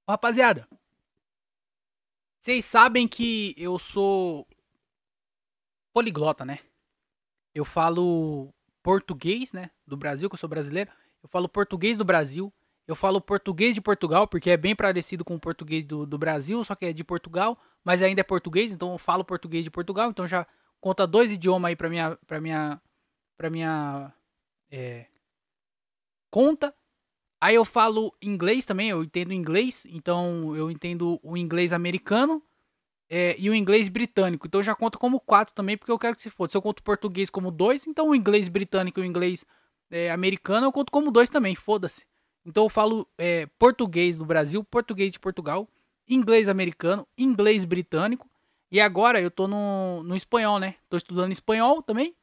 Ô, rapaziada, vocês sabem que eu sou poliglota, né? Eu falo português, né? Do Brasil, que eu sou brasileiro. Eu falo português do Brasil. Eu falo português de Portugal, porque é bem parecido com o português do Brasil, só que é de Portugal, mas ainda é português, então eu falo português de Portugal, então já conta dois idiomas aí pra minha conta. Aí eu falo inglês também, eu entendo inglês, então eu entendo o inglês americano e o inglês britânico. Então eu já conto como quatro também, porque eu quero que se foda. Se eu conto o português como dois, então o inglês britânico e o inglês americano eu conto como dois também, foda-se. Então eu falo português do Brasil, português de Portugal, inglês americano, inglês britânico. E agora eu tô no espanhol, né? Tô estudando espanhol também.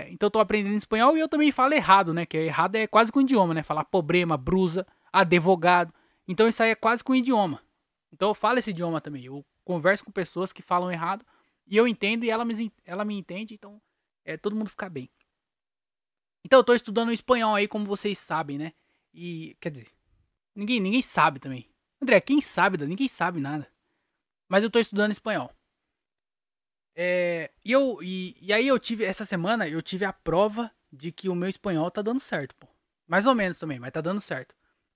Então eu tô aprendendo espanhol e eu também falo errado, né? Que errado é quase com um idioma, né? Falar problema, brusa, advogado. Então isso aí é quase com um idioma. Então eu falo esse idioma também. Eu converso com pessoas que falam errado e eu entendo e ela me entende, então todo mundo fica bem. Então eu tô estudando espanhol aí, como vocês sabem, né? E, quer dizer, ninguém sabe também. André, quem sabe? Ninguém sabe nada. Mas eu tô estudando espanhol. E aí essa semana eu tive a prova de que o meu espanhol tá dando certo, pô. Mais ou menos também, mas tá dando certo.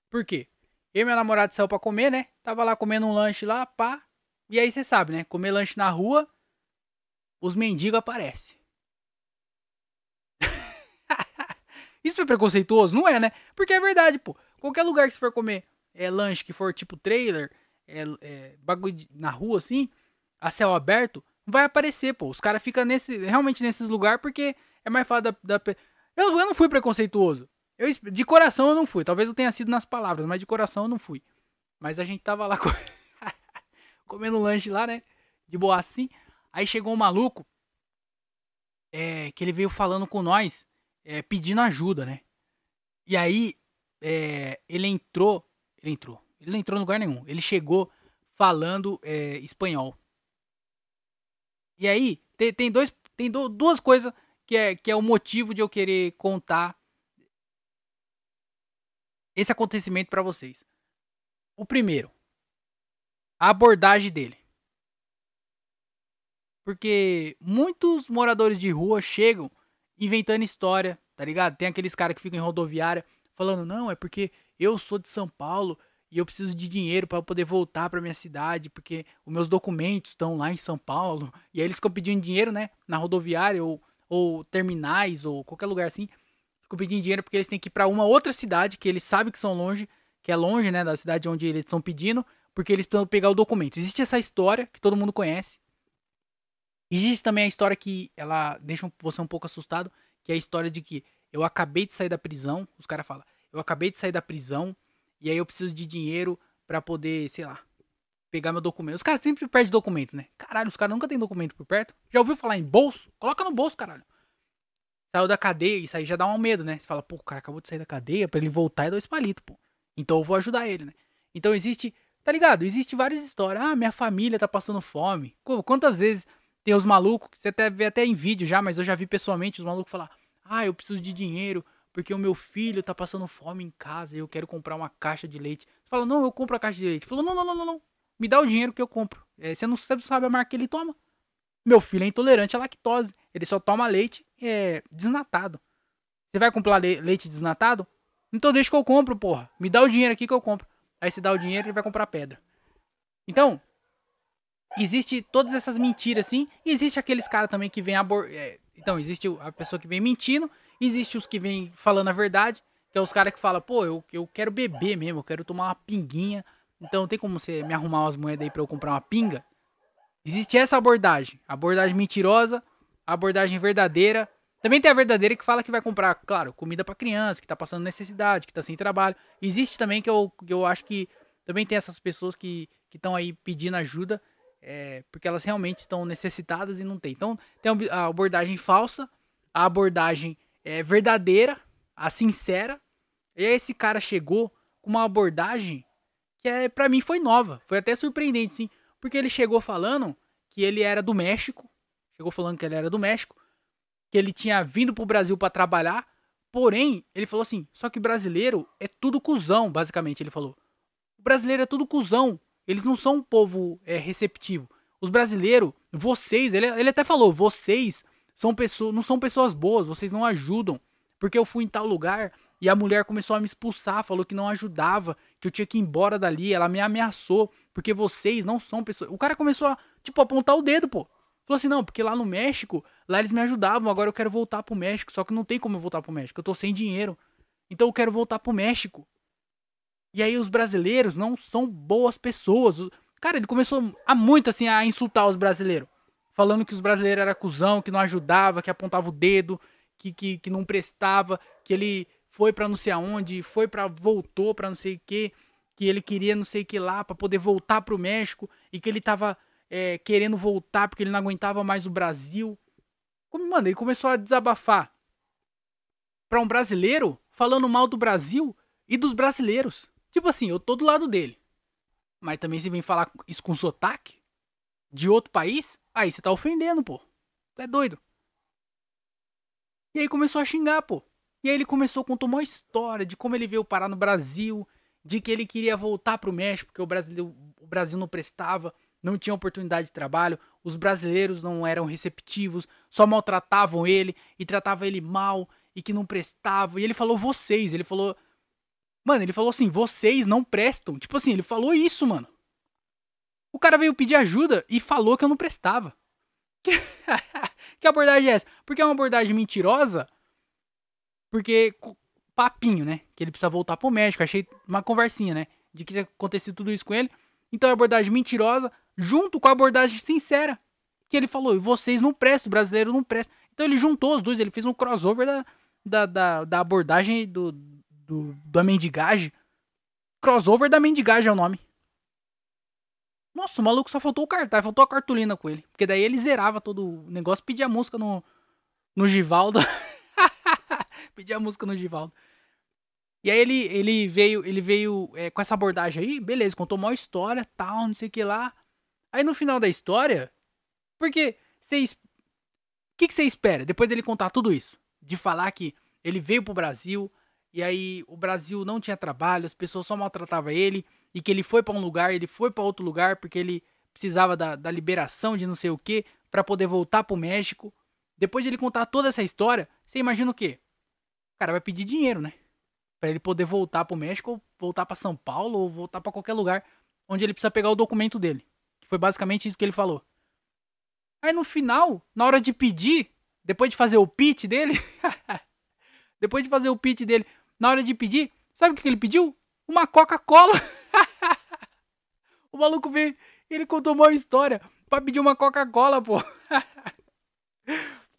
Por quê? Eu e minha namorada saiu pra comer, né? Tava lá comendo um lanche lá, pá. E aí você sabe, né? Comer lanche na rua, os mendigos aparecem. Isso é preconceituoso? Não é, né? Porque é verdade, pô. Qualquer lugar que você for comer lanche que for tipo trailer, bagulho na rua assim, a céu aberto, vai aparecer, pô. Os caras ficam realmente nesses lugares porque é mais fácil eu não fui preconceituoso. De coração eu não fui. Talvez eu tenha sido nas palavras, mas de coração eu não fui. Mas a gente tava lá comendo lanche lá, né? De boa assim. Aí chegou um maluco que ele veio falando com nós, pedindo ajuda, né? E aí ele entrou. Ele entrou. Ele não entrou em lugar nenhum. Ele chegou falando espanhol. E aí, duas coisas que é o motivo de eu querer contar esse acontecimento pra vocês. O primeiro, a abordagem dele. Porque muitos moradores de rua chegam inventando história, tá ligado? Tem aqueles caras que ficam em rodoviária falando, não, é porque eu sou de São Paulo e eu preciso de dinheiro para poder voltar para minha cidade, porque os meus documentos estão lá em São Paulo. E aí eles ficam pedindo dinheiro, né? Na rodoviária ou terminais ou qualquer lugar assim. Ficam pedindo dinheiro porque eles têm que ir para uma outra cidade que eles sabem que são longe, que é longe, né, da cidade onde eles estão pedindo, porque eles precisam pegar o documento. Existe essa história que todo mundo conhece. Existe também a história que ela deixa você um pouco assustado, que é a história de que eu acabei de sair da prisão, os caras falam, eu acabei de sair da prisão e aí eu preciso de dinheiro pra poder, sei lá, pegar meu documento. Os caras sempre perdem documento, né? Caralho, os caras nunca tem documento por perto. Já ouviu falar em bolso? Coloca no bolso, caralho. Saiu da cadeia, isso aí já dá um medo, né? Você fala, pô, o cara acabou de sair da cadeia, pra ele voltar é dois palitos, pô. Então eu vou ajudar ele, né? Então existe, tá ligado? Existe várias histórias. Ah, minha família tá passando fome. Quantas vezes tem os malucos, que você até vê até em vídeo já, mas eu já vi pessoalmente os malucos falar, ah, eu preciso de dinheiro porque o meu filho tá passando fome em casa e eu quero comprar uma caixa de leite. Você fala, não, eu compro a caixa de leite. Falou, não, não, não, não, não. Me dá o dinheiro que eu compro. Você não sabe a marca que ele toma. Meu filho é intolerante à lactose. Ele só toma leite desnatado. Você vai comprar leite desnatado? Então deixa que eu compro, porra. Me dá o dinheiro aqui que eu compro. Aí você dá o dinheiro e ele vai comprar pedra. Então, existe todas essas mentiras assim. E existe aqueles caras também que vêm então, existe a pessoa que vem mentindo. Existe os que vêm falando a verdade. Que é os caras que falam, pô, eu quero beber mesmo. Eu quero tomar uma pinguinha. Então tem como você me arrumar umas moedas aí pra eu comprar uma pinga? Existe essa abordagem. Abordagem mentirosa, abordagem verdadeira. Também tem a verdadeira que fala que vai comprar, claro, comida pra criança, que tá passando necessidade, que tá sem trabalho. Existe também que eu acho que também tem essas pessoas que estão aí pedindo ajuda, porque elas realmente estão necessitadas e não tem. Então tem a abordagem falsa, a abordagem verdadeira, a sincera. E aí esse cara chegou com uma abordagem que para mim foi nova, foi até surpreendente, sim, porque ele chegou falando que ele era do México, chegou falando que ele era do México, que ele tinha vindo pro Brasil para trabalhar, porém, ele falou assim, só que brasileiro é tudo cuzão, basicamente, ele falou. brasileiro é tudo cuzão. Eles não são um povo receptivo. Os brasileiros, vocês, ele até falou, vocês são pessoas, não são pessoas boas, vocês não ajudam. Porque eu fui em tal lugar e a mulher começou a me expulsar, falou que não ajudava, que eu tinha que ir embora dali, ela me ameaçou, porque vocês não são pessoas. O cara começou a, tipo, apontar o dedo, pô. Falou assim, não, porque lá no México, lá eles me ajudavam, agora eu quero voltar pro México, só que não tem como eu voltar pro México, eu tô sem dinheiro. Então eu quero voltar pro México. E aí os brasileiros não são boas pessoas. Cara, ele começou a muito assim a insultar os brasileiros. Falando que os brasileiros eram cuzão, que não ajudava, que apontava o dedo, que não prestava, que ele foi pra não sei aonde, voltou pra não sei o que ele queria não sei o que lá pra poder voltar pro México e que ele tava querendo voltar porque ele não aguentava mais o Brasil. Como, mano, ele começou a desabafar pra um brasileiro falando mal do Brasil e dos brasileiros. Tipo assim, eu tô do lado dele. Mas também se vem falar isso com sotaque de outro país, aí você tá ofendendo, pô. Tu é doido. E aí começou a xingar, pô. E aí ele começou, contou uma história de como ele veio parar no Brasil, de que ele queria voltar pro México, porque o Brasil não prestava, não tinha oportunidade de trabalho, os brasileiros não eram receptivos, só maltratavam ele e tratavam ele mal e que não prestava. E ele falou vocês, ele falou... Mano, ele falou assim, vocês não prestam. Tipo assim, ele falou isso, mano. O cara veio pedir ajuda e falou que eu não prestava. Que abordagem é essa? Porque é uma abordagem mentirosa. Porque, papinho, né? Que ele precisa voltar pro México. Achei uma conversinha, né? De que tinha acontecido tudo isso com ele. Então é abordagem mentirosa, junto com a abordagem sincera. Que ele falou, vocês não prestam, o brasileiro não presta. Então ele juntou os dois, ele fez um crossover da abordagem da mendigagem. Crossover da mendigagem é o nome. Nossa, o maluco só faltou o cartaz, faltou a cartolina com ele. Porque daí ele zerava todo o negócio, pedia música no Givaldo. Pedia música no Givaldo. E aí ele veio com essa abordagem aí, beleza, contou uma história, tal, não sei o que lá. Aí no final da história, porque vocês... O que você espera depois dele contar tudo isso? De falar que ele veio pro Brasil, e aí o Brasil não tinha trabalho, as pessoas só maltratavam ele, e que ele foi pra um lugar, ele foi pra outro lugar, porque ele precisava da liberação de não sei o que, pra poder voltar pro México. Depois de ele contar toda essa história, você imagina o quê? O cara vai pedir dinheiro, né? Pra ele poder voltar pro México, ou voltar pra São Paulo, ou voltar pra qualquer lugar onde ele precisa pegar o documento dele. Que foi basicamente isso que ele falou. Aí no final, na hora de pedir, depois de fazer o pitch dele, na hora de pedir, sabe o que ele pediu? Uma Coca-Cola. O maluco veio, ele contou uma história pra pedir uma Coca-Cola, pô.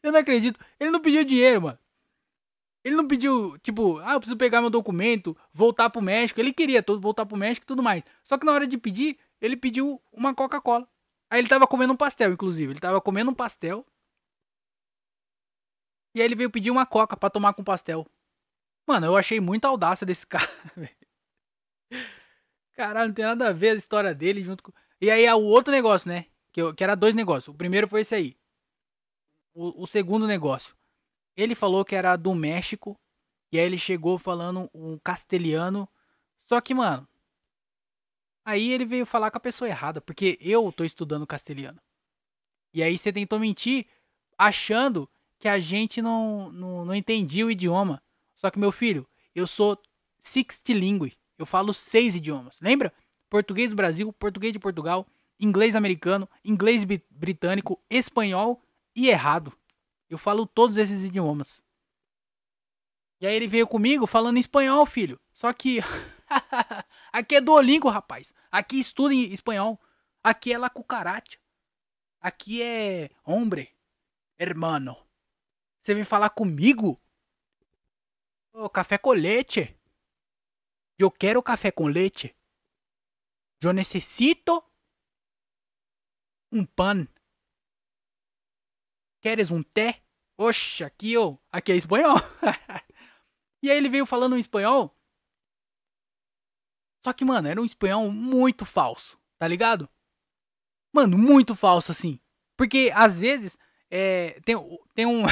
Eu não acredito. Ele não pediu dinheiro, mano. Ele não pediu, tipo, eu preciso pegar meu documento, voltar pro México. Ele queria voltar pro México e tudo mais. Só que na hora de pedir, ele pediu uma Coca-Cola. Aí ele tava comendo um pastel, inclusive. Ele tava comendo um pastel. E aí ele veio pedir uma Coca pra tomar com pastel. Mano, eu achei muita audácia desse cara, velho. Caralho, não tem nada a ver a história dele junto com... E aí é o outro negócio, né? Que era dois negócios. O primeiro foi esse aí. O segundo negócio. Ele falou que era do México. E aí ele chegou falando um castelhano. Só que, mano... Aí ele veio falar com a pessoa errada. Porque eu tô estudando castelhano. E aí você tentou mentir achando que a gente não entendia o idioma. Só que, meu filho, eu sou sixtilingue. Eu falo 6 idiomas. Lembra? Português do Brasil, português de Portugal, inglês americano, inglês britânico, espanhol e errado. Eu falo todos esses idiomas. E aí ele veio comigo falando em espanhol, filho. Só que aqui é Duolingo, rapaz. Aqui estuda em espanhol. Aqui é la cucaracha. Aqui é hombre, hermano. Você vem falar comigo? Oh, café com leite. Eu quero café com leite. Eu necessito um pan. Queres um té? Oxe, aqui é espanhol. E aí ele veio falando em espanhol. Só que, mano, era um espanhol muito falso, tá ligado? Mano, muito falso, assim. Porque, às vezes, tem um...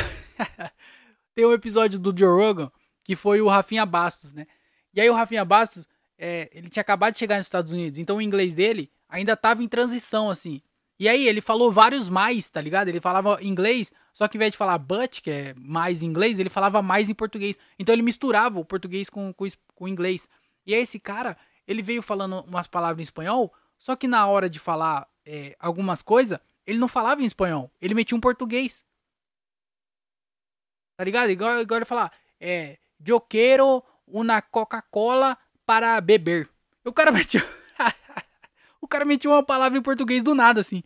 tem um episódio do Joe Rogan que foi o Rafinha Bastos, né? E aí o Rafinha Bastos, ele tinha acabado de chegar nos Estados Unidos, então o inglês dele ainda tava em transição, assim. E aí ele falou vários mais, tá ligado? Ele falava inglês, só que ao invés de falar but, que é mais em inglês, ele falava mais em português. Então ele misturava o português com o inglês. E aí esse cara, ele veio falando umas palavras em espanhol, só que na hora de falar algumas coisas, ele não falava em espanhol, ele metia um português. Tá ligado? Igual ele falar, eu quero uma Coca-Cola para beber. O cara metiu. O cara metiu uma palavra em português do nada, assim.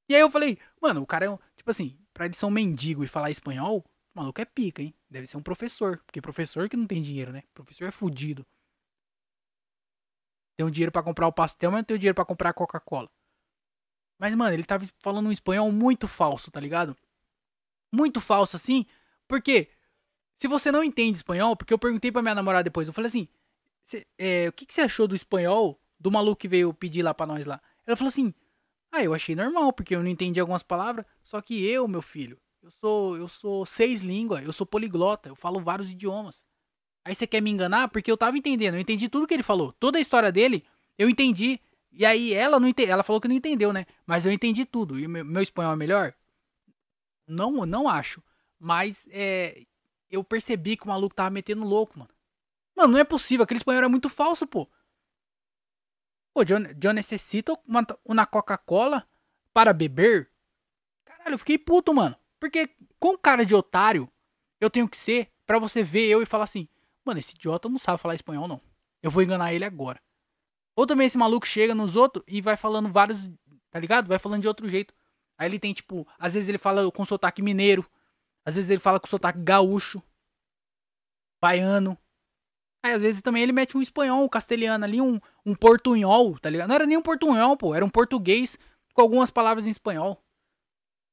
E aí eu falei, mano, o cara é tipo assim, pra ele ser um mendigo e falar espanhol, o maluco é pica, hein? Deve ser um professor. Porque professor que não tem dinheiro, né? Professor é fudido. Tem um dinheiro pra comprar o pastel, mas não tem o dinheiro pra comprar a Coca-Cola. Mas, mano, ele tava falando um espanhol muito falso, tá ligado? Muito falso, assim. Porque se você não entende espanhol, porque eu perguntei pra minha namorada depois, eu falei assim, o que você achou do espanhol do maluco que veio pedir lá pra nós lá? Ela falou assim, eu achei normal, porque eu não entendi algumas palavras, só que eu, meu filho, eu sou 6 línguas, eu sou poliglota, eu falo vários idiomas. Aí você quer me enganar? Porque eu tava entendendo, eu entendi tudo que ele falou, toda a história dele, eu entendi. E aí ela não entendeu, ela falou que não entendeu, né? Mas eu entendi tudo. E meu espanhol é melhor? Não, não acho. Mas eu percebi que o maluco tava metendo louco, mano. Mano, não é possível. Aquele espanhol era muito falso, pô. Pô, eu necessito uma Coca-Cola para beber? Caralho, eu fiquei puto, mano. Porque com cara de otário, eu tenho que ser pra você ver eu e falar assim, mano, esse idiota não sabe falar espanhol, não. Eu vou enganar ele agora. Ou também esse maluco chega nos outros e vai falando vários, tá ligado? Vai falando de outro jeito. Aí ele tem, tipo, às vezes ele fala com sotaque mineiro, às vezes ele fala com sotaque gaúcho, baiano. Aí às vezes também ele mete um espanhol, um castelhano ali, um portunhol, tá ligado? Não era nem um portunhol, pô, era um português com algumas palavras em espanhol.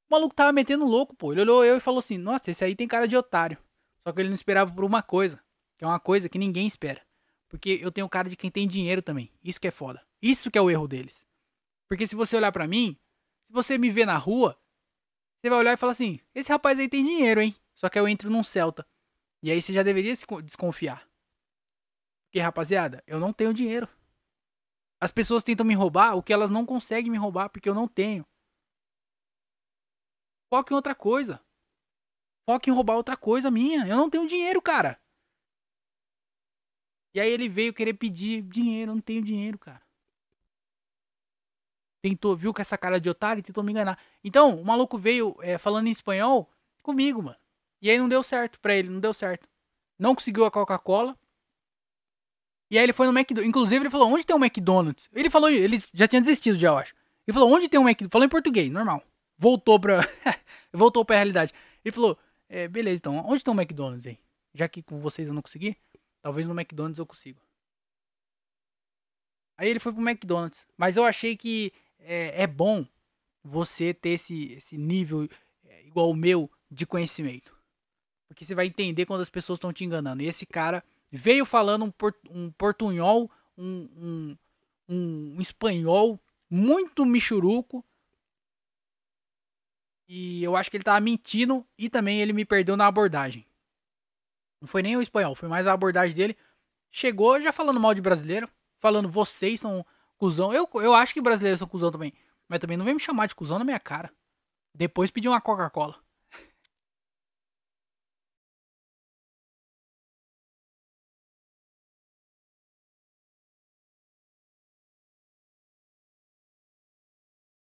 O maluco tava metendo louco, pô. Ele olhou eu e falou assim, nossa, esse aí tem cara de otário. Só que ele não esperava por uma coisa, que é uma coisa que ninguém espera. Porque eu tenho cara de quem tem dinheiro também. Isso que é foda. Isso que é o erro deles. Porque se você olhar pra mim, se você me ver na rua, você vai olhar e falar assim, esse rapaz aí tem dinheiro, hein? Só que eu entro num Celta. E aí você já deveria se desconfiar. Porque, rapaziada, eu não tenho dinheiro. As pessoas tentam me roubar o que elas não conseguem me roubar porque eu não tenho. Foca em outra coisa. Foca em roubar outra coisa minha. Eu não tenho dinheiro, cara. E aí ele veio querer pedir dinheiro. Eu não tenho dinheiro, cara. Tentou, viu com essa cara de otário e tentou me enganar. Então, o maluco veio falando em espanhol comigo, mano. E aí não deu certo pra ele, não deu certo. Não conseguiu a Coca-Cola. E aí ele foi no McDonald's. Inclusive, ele falou, onde tem um McDonald's? Ele falou, ele já tinha desistido já, eu acho. Ele falou, onde tem um McDonald's? Falou em português, normal. Voltou pra... Voltou pra realidade. Ele falou, beleza, então, onde tem um McDonald's aí? Já que com vocês eu não consegui, talvez no McDonald's eu consiga. Aí ele foi pro McDonald's. Mas eu achei que é bom você ter esse nível igual o meu de conhecimento. Porque você vai entender quando as pessoas estão te enganando. E esse cara veio falando um portunhol, um espanhol muito michuruco. E eu acho que ele tava mentindo e também ele me perdeu na abordagem. Não foi nem o espanhol, foi mais a abordagem dele. Chegou já falando mal de brasileiro, falando vocês são cuzão. Eu acho que brasileiros são cuzão também. Mas também não vem me chamar de cuzão na minha cara. Depois pediu uma Coca-Cola.